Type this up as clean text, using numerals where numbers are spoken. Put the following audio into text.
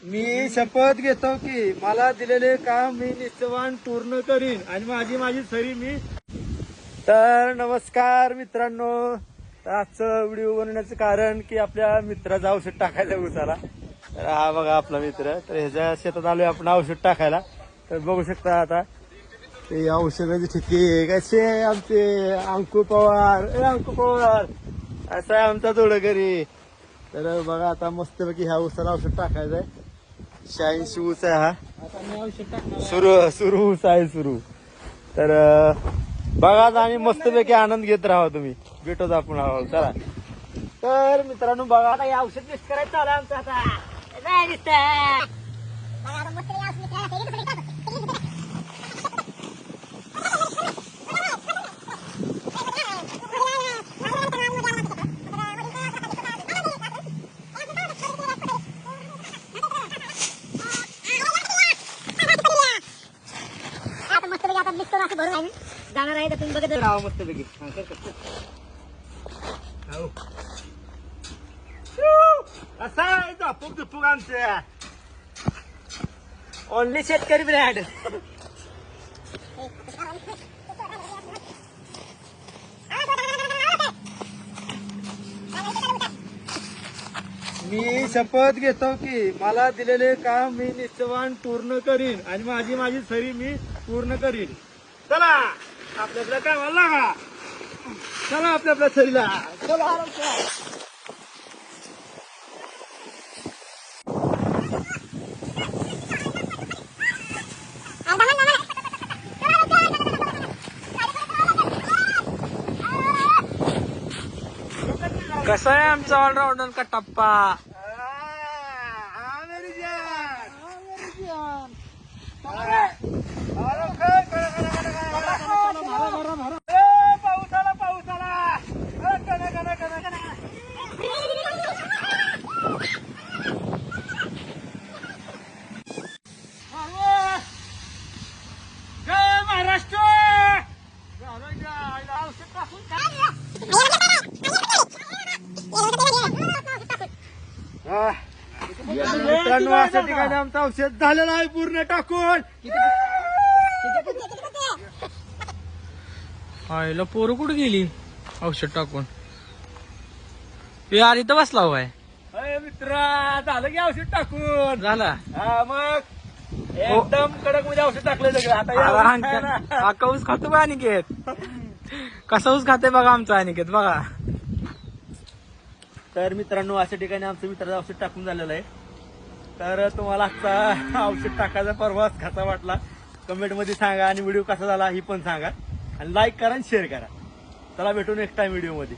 मी शपथ घेतो की मला दिलेले काम मी निष्ठावान पूर्ण करीन आणि माझी सरी मी. तर नमस्कार मित्रांनो, तर आजचं व्हिडिओ बनवण्याचं कारण की आपल्या मित्राचं औषध टाकायचं उसाला. तर हा बघा आपला मित्र, तर ह्याच्या शेतात आलोय आपण औषध टाकायला. तर बघू शकता आता ते औषधाची ठिकी कसे आमचे अंकु पवार. असा आहे आमचा तोडकरी. तर बघा आता मस्तपैकी ह्या उसाला औषध टाकायचंय. 86 ऊस आहे हा, सुरू ऊस आहे सुरू. तर बघा आणि मस्तपैकी आनंद घेत राहा तुम्ही. भेटत आपण आहोत चला. तर मित्रांनो बघा आता हे औषध टेस्ट करायचं चालू आमचं आता. जाणार आहे तर तुम्ही बघत राहा मस्तपैकी. असा आहे झपूक झुपूक आमचं ओनली शेतकरी ब्रँड. मी शपथ घेतो की मला दिलेले काम मी निष्ठावान पूर्ण करीन आणि माझी सरी मी पूर्ण करीन. चला आपल्या कामाला लागा. चला आपल्या सरीला चला. कसा आहे आमचा ऑलराऊंडर का टप्पा. जय महाराष्ट्र. मित्रांनो अशा ठिकाणी आमचं औषध झालेलं आहे पूर्ण टाकून. आईला पोरं कुठे गेली औषध टाकून. यार इथं बसला हवाय. अरे मित्रा झालं की औषध टाकून झाला. हा मग एकदम कडक मध्ये औषध टाकलं सगळं. आता या औषध खायला. हा कऊस खातो का अनिकेत. कसा ऊस खाते बघा आमचा अनिकेत बघा. तर मित्रांनो अशा ठिकाणी आमचं मित्राचं औषध टाकून झालेलं आहे. तर तुम्हाला आजचा औषध टाकायचा परवाच कसा वाटला कमेंट मध्ये सांगा आणि व्हिडिओ कसा झाला ही पण सांगा आणि लाईक करा आणि शेअर करा. चला भेटू नेक्स्ट टाइम व्हिडिओ मध्ये.